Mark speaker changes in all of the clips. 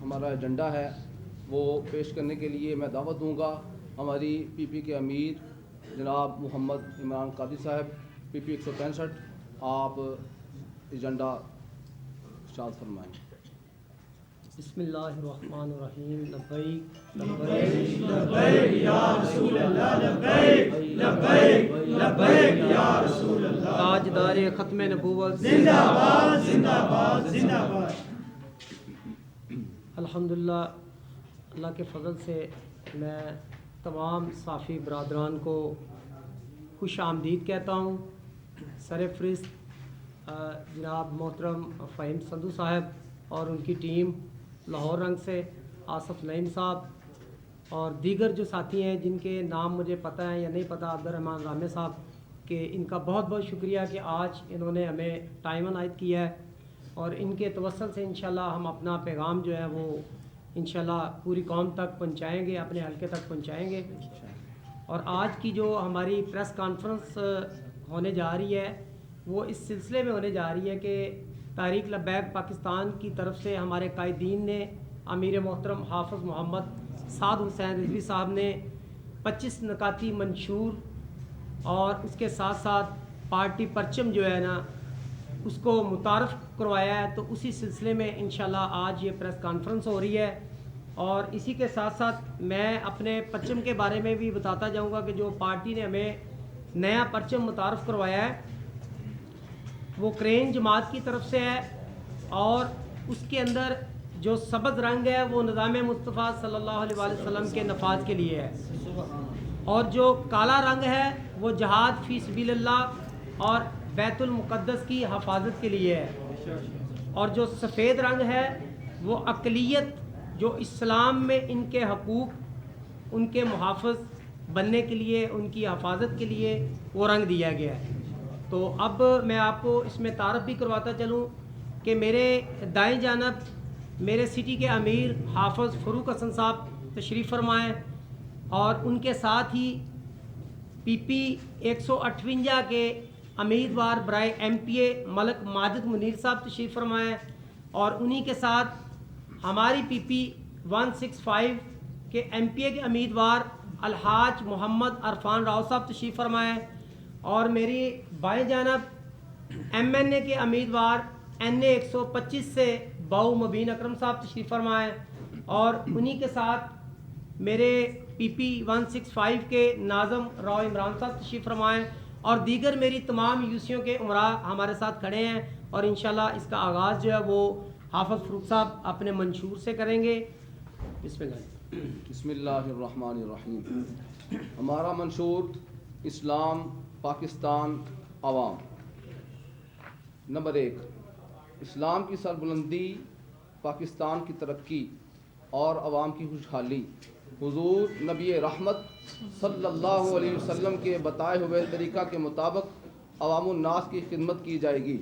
Speaker 1: ہمارا ایجنڈا ہے وہ پیش کرنے کے لیے میں دعوت دوں گا ہماری پی پی کے امیر جناب محمد عمران قادری صاحب پی پی 165. آپ ایجنڈا ارشاد فرمائیں.
Speaker 2: بسم اللہ الرحمن الرحیم. لبیک لبیک لبیک یا رسول اللہ، لبیک لبیک لبیک یا رسول اللہ. تاجدار ختم نبوت زندہ باد زندہ باد زندہ باد. الحمدللہ، اللہ کے فضل سے میں تمام صافی برادران کو خوش آمدید کہتا ہوں. سر فہرست جناب محترم فہیم سندھو صاحب اور ان کی ٹیم لاہور رنگ سے، آصف نعیم صاحب اور دیگر جو ساتھی ہیں جن کے نام مجھے پتہ ہیں یا نہیں پتہ، عبدالرحمٰن رامے صاحب، کہ ان کا بہت بہت شکریہ کہ آج انہوں نے ہمیں ٹائم عنایت کیا ہے اور ان کے توسل سے انشاءاللہ ہم اپنا پیغام جو ہے وہ انشاءاللہ پوری قوم تک پہنچائیں گے، اپنے حلقے تک پہنچائیں گے. اور آج کی جو ہماری پریس کانفرنس ہونے جا رہی ہے وہ اس سلسلے میں ہونے جا رہی ہے کہ تحریک لبیک پاکستان کی طرف سے ہمارے قائدین نے امیر محترم حافظ محمد سعد حسین رضوی صاحب نے 25 نکاتی منشور اور اس کے ساتھ ساتھ پارٹی پرچم جو ہے نا اس کو متعارف کروایا ہے. تو اسی سلسلے میں انشاءاللہ آج یہ پریس کانفرنس ہو رہی ہے. اور اسی کے ساتھ ساتھ میں اپنے پرچم کے بارے میں بھی بتاتا جاؤں گا کہ جو پارٹی نے ہمیں نیا پرچم متعارف کروایا ہے وہ کرین جماعت کی طرف سے ہے اور اس کے اندر جو سبز رنگ ہے وہ نظام مصطفیٰ صلی اللہ علیہ وآلہ وسلم کے نفاذ کے لیے ہے، اور جو کالا رنگ ہے وہ جہاد فی سبیل اللہ اور بیت المقدس کی حفاظت کے لیے ہے، اور جو سفید رنگ ہے وہ اقلیت جو اسلام میں ان کے حقوق ان کے محافظ بننے کے لیے ان کی حفاظت کے لیے وہ رنگ دیا گیا ہے. تو اب میں آپ کو اس میں تعارف بھی کرواتا چلوں کہ میرے دائیں جانب میرے سٹی کے امیر حافظ فروق حسن صاحب تشریف فرمائیں اور ان کے ساتھ ہی پی پی 158 کے امیدوار برائے ایم پی اے ملک ماجد منیر صاحب تشریف فرمائیں، اور انہی کے ساتھ ہماری پی پی 165 کے ایم پی اے کے امیدوار الحاج محمد عرفان راؤ صاحب تشریف فرمائیں، اور میری بائیں جانب ایم این اے کے امیدوار این اے 125 سے باؤ مبین اکرم صاحب تشریف فرمائیں، اور انہی کے ساتھ میرے پی پی 165 کے ناظم راؤ عمران صاحب تشریف فرمائیں، اور دیگر میری تمام یوسیوں کے امراء ہمارے ساتھ کھڑے ہیں. اور انشاءاللہ اس کا آغاز جو ہے وہ حافظ فروق صاحب اپنے منشور سے کریں گے. بسم اللہ.
Speaker 1: بسم اللہ الرحمن الرحیم. ہمارا منشور اسلام پاکستان عوام. نمبر 1، اسلام کی سربلندی، پاکستان کی ترقی اور عوام کی خوشحالی حضور نبی رحمت صلی اللہ علیہ وسلم کے بتائے ہوئے طریقہ کے مطابق عوام الناس کی خدمت کی جائے گی.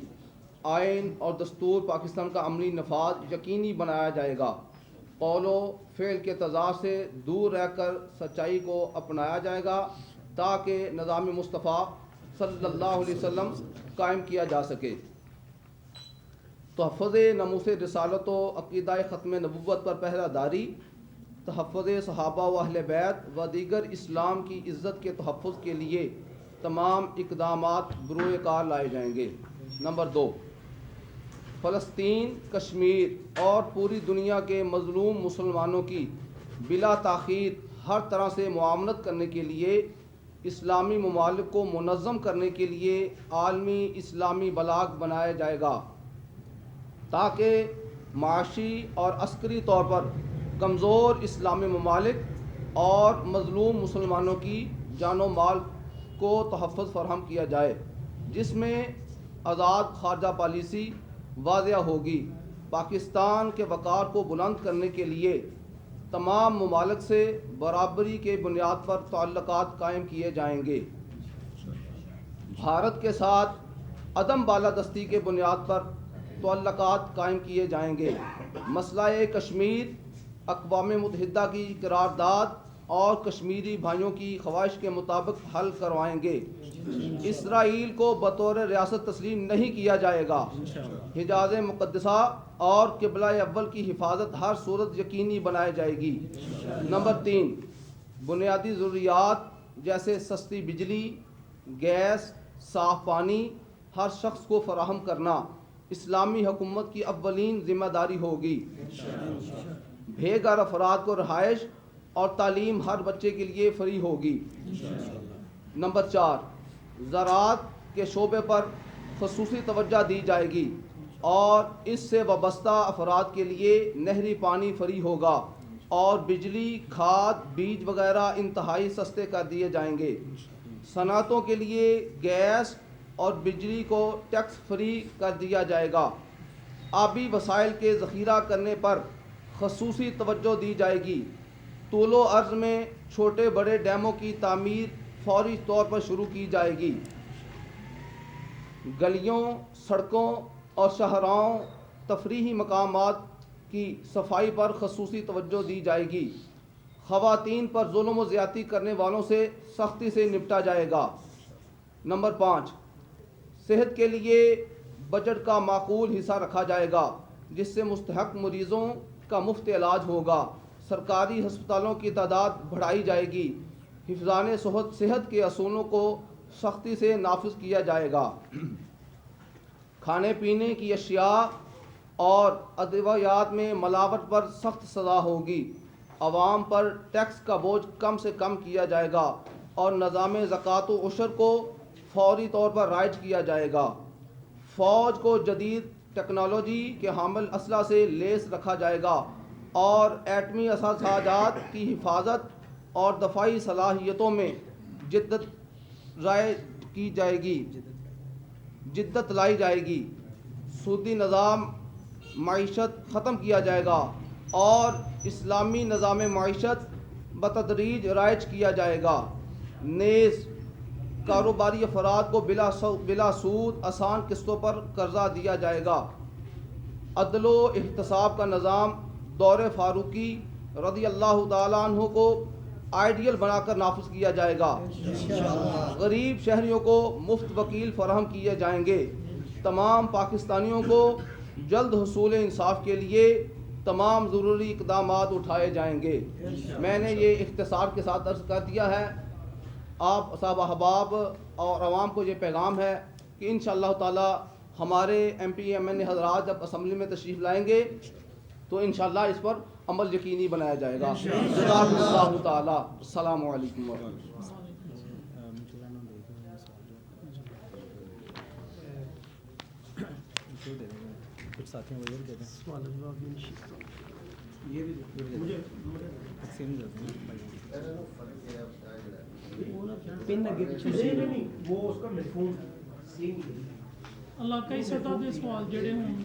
Speaker 1: آئین اور دستور پاکستان کا عملی نفاذ یقینی بنایا جائے گا. قول و فعل کے تضاد سے دور رہ کر سچائی کو اپنایا جائے گا تاکہ نظام مصطفیٰ صلی اللہ علیہ وسلم قائم کیا جا سکے. تحفظ ناموس رسالت و عقیدہ ختم نبوت پر پہرہ داری، تحفظ صحابہ و اہل بیت و دیگر اسلام کی عزت کے تحفظ کے لیے تمام اقدامات بروئے کار لائے جائیں گے. نمبر 2، فلسطین، کشمیر اور پوری دنیا کے مظلوم مسلمانوں کی بلا تاخیر ہر طرح سے معاونت کرنے کے لیے اسلامی ممالک کو منظم کرنے کے لیے عالمی اسلامی بلاک بنایا جائے گا تاکہ معاشی اور عسکری طور پر کمزور اسلامی ممالک اور مظلوم مسلمانوں کی جان و مال کو تحفظ فراہم کیا جائے، جس میں آزاد خارجہ پالیسی واضح ہوگی. پاکستان کے وقار کو بلند کرنے کے لیے تمام ممالک سے برابری کے بنیاد پر تعلقات قائم کیے جائیں گے. بھارت کے ساتھ عدم بالادستی کے بنیاد پر تعلقات قائم کیے جائیں گے. مسئلہ کشمیر اقوام متحدہ کی قرارداد اور کشمیری بھائیوں کی خواہش کے مطابق حل کروائیں گے۔ اسرائیل کو بطور ریاست تسلیم نہیں کیا جائے گا۔ حجاز مقدسہ اور قبلہ اول کی حفاظت ہر صورت یقینی بنائی جائے گی۔ نمبر 3، بنیادی ضروریات جیسے سستی بجلی، گیس، صاف پانی ہر شخص کو فراہم کرنا اسلامی حکومت کی اولین ذمہ داری ہوگی۔ بے گھر افراد کو رہائش اور تعلیم ہر بچے کے لیے فری ہوگی۔ نمبر 4، زراعت کے شعبے پر خصوصی توجہ دی جائے گی اور اس سے وابستہ افراد کے لیے نہری پانی فری ہوگا اور بجلی، کھاد، بیج وغیرہ انتہائی سستے کر دیے جائیں گے۔ صنعتوں کے لیے گیس اور بجلی کو ٹیکس فری کر دیا جائے گا۔ آبی وسائل کے ذخیرہ کرنے پر خصوصی توجہ دی جائے گی۔ طول و عرض میں چھوٹے بڑے ڈیموں کی تعمیر فوری طور پر شروع کی جائے گی۔ گلیوں، سڑکوں اور شاہراہوں، تفریحی مقامات کی صفائی پر خصوصی توجہ دی جائے گی۔ خواتین پر ظلم و زیادتی کرنے والوں سے سختی سے نپٹا جائے گا۔ نمبر 5، صحت کے لیے بجٹ کا معقول حصہ رکھا جائے گا جس سے مستحق مریضوں کا مفت علاج ہوگا۔ سرکاری ہسپتالوں کی تعداد بڑھائی جائے گی۔ حفظان صحت کے اصولوں کو سختی سے نافذ کیا جائے گا۔ کھانے پینے کی اشیاء اور ادویات میں ملاوٹ پر سخت سزا ہوگی۔ عوام پر ٹیکس کا بوجھ کم سے کم کیا جائے گا اور نظام زکوٰۃ و عشر کو فوری طور پر رائج کیا جائے گا۔ فوج کو جدید ٹیکنالوجی کے حامل اسلحہ سے لیس رکھا جائے گا اور ایٹمی اساسات کی حفاظت اور دفاعی صلاحیتوں میں جدت لائی جائے گی۔ سودی نظام معیشت ختم کیا جائے گا اور اسلامی نظام معیشت بتدریج رائج کیا جائے گا۔ نیز کاروباری افراد کو بلا سود آسان قسطوں پر قرضہ دیا جائے گا۔ عدل و احتساب کا نظام دور فاروقی رضی اللہ تعالیٰ عنہ کو آئیڈیل بنا کر نافذ کیا جائے گا۔ غریب شہریوں کو مفت وکیل فراہم کیے جائیں گے۔ تمام پاکستانیوں کو جلد حصول انصاف کے لیے تمام ضروری اقدامات اٹھائے جائیں گے۔ میں نے یہ اختصار کے ساتھ عرض کر دیا ہے۔ آپ صاحب احباب اور عوام کو یہ پیغام ہے کہ انشاءاللہ تعالی ہمارے ایم پی ایم این اے حضرات جب اسمبلی میں تشریف لائیں گے تو انشاءاللہ اس پر عمل یقینی بنایا جائے گا۔ جزاکم اللہ تعالی۔ السلام علیکم ورحمۃ اللہ۔
Speaker 3: کچھ ساتھیوں کو دے دیں۔
Speaker 4: علاقائی سطح کے سوال جڑے ہوں